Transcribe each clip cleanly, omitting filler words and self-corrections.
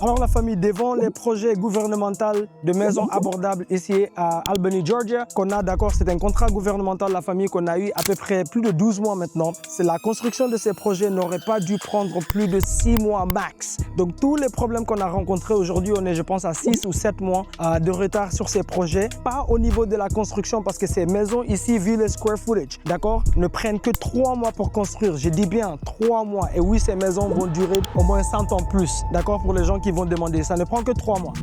Alors la famille, devant les projets gouvernementaux de maisons abordables ici à Albany, Georgia, qu'on a, d'accord, c'est un contrat gouvernemental, la famille, qu'on a eu à peu près plus de 12 mois maintenant. C'est la construction de ces projets n'aurait pas dû prendre plus de 6 mois max. Donc tous les problèmes qu'on a rencontrés aujourd'hui, on est, je pense, à 6 ou 7 mois de retard sur ces projets. Pas au niveau de la construction, parce que ces maisons ici, vu le square footage, d'accord, ne prennent que 3 mois pour construire. Je dis bien 3 mois. Et oui, ces maisons vont durer au moins 100 ans plus, d'accord, pour les gens qui vont demander. Ça ne prend que 3 mois.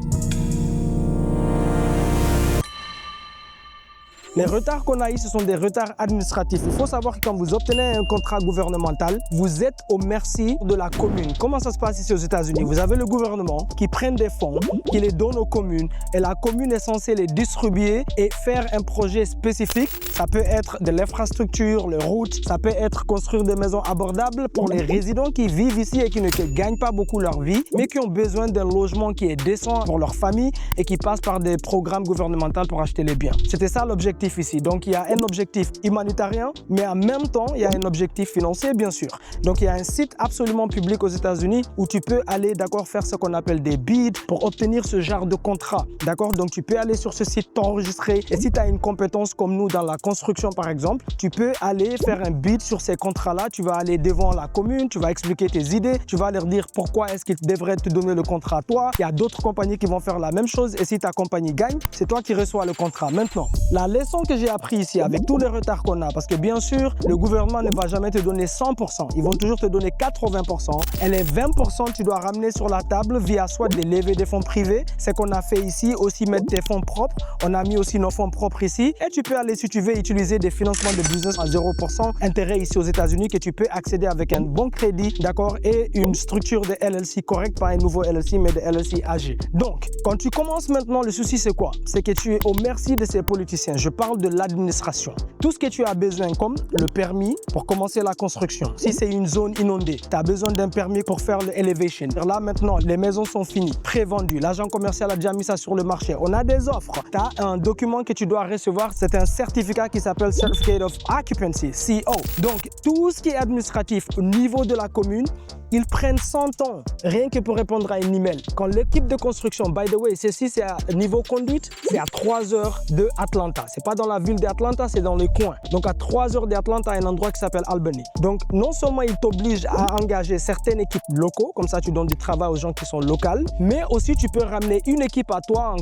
Les retards qu'on a ici, ce sont des retards administratifs. Il faut savoir que quand vous obtenez un contrat gouvernemental, vous êtes au merci de la commune. Comment ça se passe ici aux États-Unis? Vous avez le gouvernement qui prend des fonds, qui les donne aux communes, et la commune est censée les distribuer et faire un projet spécifique. Ça peut être de l'infrastructure, les routes, ça peut être construire des maisons abordables pour les résidents qui vivent ici et qui ne gagnent pas beaucoup leur vie, mais qui ont besoin d'un logement qui est décent pour leur famille et qui passent par des programmes gouvernementaux pour acheter les biens. C'était ça l'objectif ici. Donc il y a un objectif humanitaire, mais en même temps il y a un objectif financier, bien sûr. Donc il y a un site absolument public aux États-Unis où tu peux aller, d'accord, faire ce qu'on appelle des bids pour obtenir ce genre de contrat, d'accord. Donc tu peux aller sur ce site, t'enregistrer, et si tu as une compétence comme nous dans la construction par exemple, tu peux aller faire un bid sur ces contrats-là. Tu vas aller devant la commune, tu vas expliquer tes idées, tu vas leur dire pourquoi est-ce qu'ils devraient te donner le contrat à toi. Il y a d'autres compagnies qui vont faire la même chose, et si ta compagnie gagne, c'est toi qui reçois le contrat. Maintenant, la leçon que j'ai appris ici avec tous les retards qu'on a, parce que bien sûr, le gouvernement ne va jamais te donner 100%, ils vont toujours te donner 80%, et les 20%, tu dois ramener sur la table via soit des levées de fonds privés, c'est qu'on a fait ici, aussi mettre tes fonds propres, on a mis aussi nos fonds propres ici, et tu peux aller, si tu veux, utiliser des financements de business à 0% intérêt ici aux États-Unis, que tu peux accéder avec un bon crédit, d'accord, et une structure de LLC correcte, pas un nouveau LLC, mais de LLC âgé. Donc, quand tu commences maintenant, le souci c'est quoi? C'est que tu es au merci de ces politiciens. Je parle de l'administration. Tout ce que tu as besoin, comme le permis pour commencer la construction. Si c'est une zone inondée, tu as besoin d'un permis pour faire l'elevation. Là maintenant, les maisons sont finies, prévendues. L'agent commercial a déjà mis ça sur le marché. On a des offres. Tu as un document que tu dois recevoir. C'est un certificat qui s'appelle Certificate of Occupancy, CO. Donc, tout ce qui est administratif au niveau de la commune, ils prennent 100 ans, rien que pour répondre à un email. Quand l'équipe de construction, by the way, ceci c'est à niveau conduite, c'est à 3 heures de Atlanta. C'est pas dans la ville d'Atlanta, c'est dans les coins. Donc à 3 heures d'Atlanta, il y a un endroit qui s'appelle Albany. Donc non seulement ils t'obligent à engager certaines équipes locaux, comme ça tu donnes du travail aux gens qui sont locaux, mais aussi tu peux ramener une équipe à toi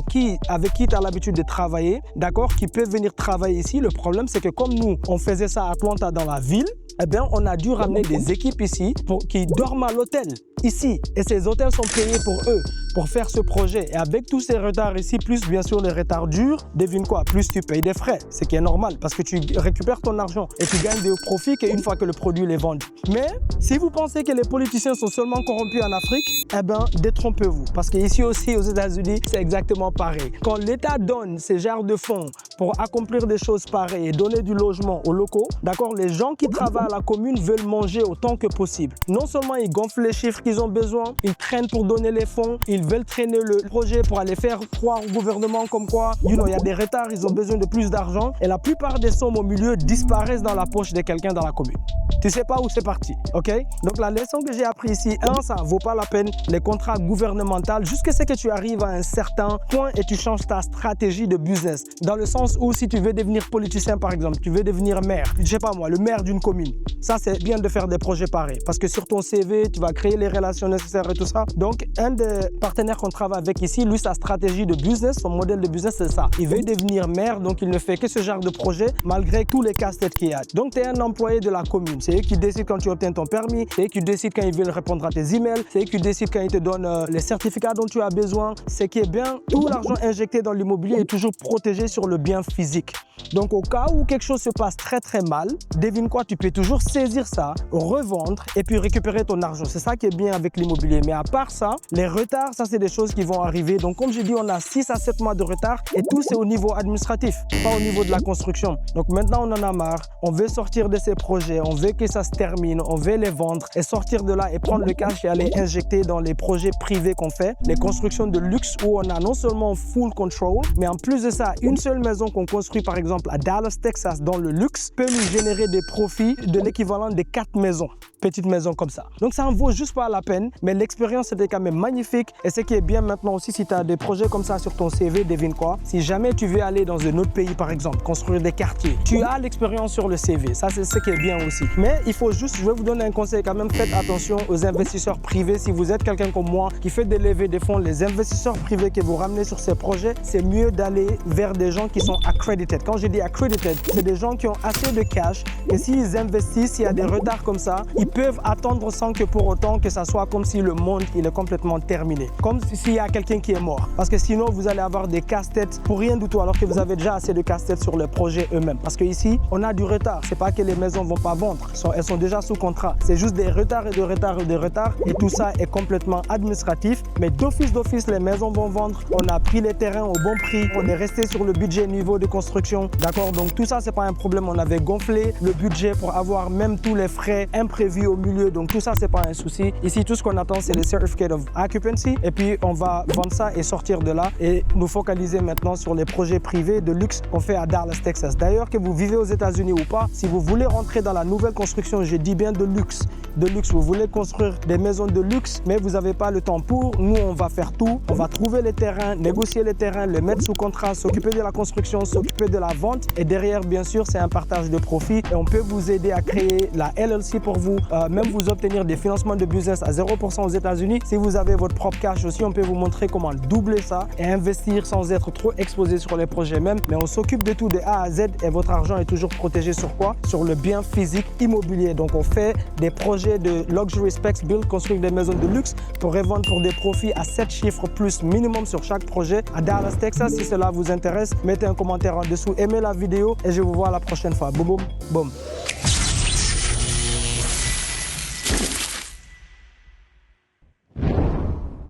avec qui tu as l'habitude de travailler, d'accord, qui peut venir travailler ici. Le problème c'est que comme nous, on faisait ça à Atlanta dans la ville, eh bien, on a dû ramener des équipes ici qui dorment à l'hôtel, ici. Et ces hôtels sont payés pour eux, pour faire ce projet. Et avec tous ces retards ici, plus bien sûr les retards durs, devine quoi, plus tu payes des frais. Ce qui est normal, parce que tu récupères ton argent et tu gagnes des profits qu'une fois que le produit est vendu. Mais si vous pensez que les politiciens sont seulement corrompus en Afrique, eh bien, détrompez-vous. Parce qu'ici aussi, aux États-Unis, c'est exactement pareil. Quand l'État donne ces genres de fonds pour accomplir des choses pareilles et donner du logement aux locaux, d'accord, les gens qui travaillent à la commune veulent manger autant que possible. Non seulement ils gonflent les chiffres qu'ils ont besoin, ils traînent pour donner les fonds, ils veulent traîner le projet pour aller faire croire au gouvernement comme quoi, il y a des retards, ils ont besoin de plus d'argent, et la plupart des sommes au milieu disparaissent dans la poche de quelqu'un dans la commune. Tu sais pas où c'est parti, ok? Donc la leçon que j'ai appris ici, ça vaut pas la peine les contrats gouvernementaux jusqu'à ce que tu arrives à un certain point et tu changes ta stratégie de business. Dans le sens où si tu veux devenir politicien par exemple, tu veux devenir maire, je sais pas moi, le maire d'une commune, ça c'est bien de faire des projets pareils parce que sur ton CV, tu vas créer les relations nécessaires et tout ça. Donc un des partenaires qu'on travaille avec ici, lui sa stratégie de business, son modèle de business c'est ça. Il veut devenir maire, donc il ne fait que ce genre de projet malgré tous les casse-têtes qu'il y a. Donc tu es un employé de la commune. C'est eux qui décident quand tu obtiens ton permis, c'est eux qui décident quand ils veulent répondre à tes emails, c'est eux qui décident quand ils te donnent les certificats dont tu as besoin. Ce qui est bien, tout l'argent injecté dans l'immobilier est toujours protégé sur le bien physique. Donc au cas où quelque chose se passe très très mal, devine quoi, tu peux toujours saisir ça, revendre et puis récupérer ton argent. C'est ça qui est bien avec l'immobilier. Mais à part ça, les retards, ça c'est des choses qui vont arriver. Donc comme je dis, on a 6 à 7 mois de retard et tout c'est au niveau administratif, pas au niveau de la construction. Donc maintenant on en a marre, on veut sortir de ces projets, on veut que ça se termine, on veut les vendre et sortir de là et prendre le cash et aller injecter dans les projets privés qu'on fait, les constructions de luxe où on a non seulement full control, mais en plus de ça, une seule maison qu'on construit par exemple à Dallas, Texas, dans le luxe, peut nous générer des profits de l'équivalent de 4 maisons. petite maison comme ça. Donc ça en vaut juste pas la peine, mais l'expérience était quand même magnifique. Et ce qui est bien maintenant aussi, si tu as des projets comme ça sur ton CV, devine quoi? Si jamais tu veux aller dans un autre pays, par exemple, construire des quartiers, tu as l'expérience sur le CV. Ça, c'est ce qui est bien aussi. Mais il faut juste, je vais vous donner un conseil quand même, faites attention aux investisseurs privés. Si vous êtes quelqu'un comme moi qui fait des levées de fonds, les investisseurs privés que vous ramenez sur ces projets, c'est mieux d'aller vers des gens qui sont accredited. Quand je dis accredited, c'est des gens qui ont assez de cash et s'ils investissent, s'il y a des retards comme ça, ils peuvent attendre sans que pour autant que ça soit comme si le monde il est complètement terminé. Comme s'il y a quelqu'un qui est mort. Parce que sinon, vous allez avoir des casse-têtes pour rien du tout alors que vous avez déjà assez de casse-têtes sur les projets eux-mêmes. Parce qu'ici, on a du retard. C'est pas que les maisons vont pas vendre. Elles sont déjà sous contrat. C'est juste des retards et de retards et de retards. Et tout ça est complètement administratif. Mais d'office, les maisons vont vendre. On a pris les terrains au bon prix. On est resté sur le budget niveau de construction. D'accord? Donc tout ça, c'est pas un problème. On avait gonflé le budget pour avoir même tous les frais imprévus au milieu. Donc tout ça, c'est pas un souci. Ici, tout ce qu'on attend, c'est les Certificate of Occupancy. Et puis, on va vendre ça et sortir de là et nous focaliser maintenant sur les projets privés de luxe qu'on fait à Dallas, Texas. D'ailleurs, que vous vivez aux États-Unis ou pas, si vous voulez rentrer dans la nouvelle construction, je dis bien de luxe, vous voulez construire des maisons de luxe, mais vous n'avez pas le temps pour, nous, on va faire tout. On va trouver les terrains, négocier les terrains, les mettre sous contrat, s'occuper de la construction, s'occuper de la vente. Et derrière, bien sûr, c'est un partage de profit. Et on peut vous aider à créer la LLC pour vous, même vous obtenir des financements de business à 0% aux États-Unis. Si vous avez votre propre cash aussi, on peut vous montrer comment doubler ça et investir sans être trop exposé sur les projets même. Mais on s'occupe de tout de A à Z et votre argent est toujours protégé sur quoi? Sur le bien physique immobilier. Donc on fait des projets de luxury specs build, construire des maisons de luxe pour revendre pour des profits à 7 chiffres plus minimum sur chaque projet à Dallas, Texas. Si cela vous intéresse, mettez un commentaire en dessous, aimez la vidéo et je vous vois la prochaine fois. Boum, boum, boum.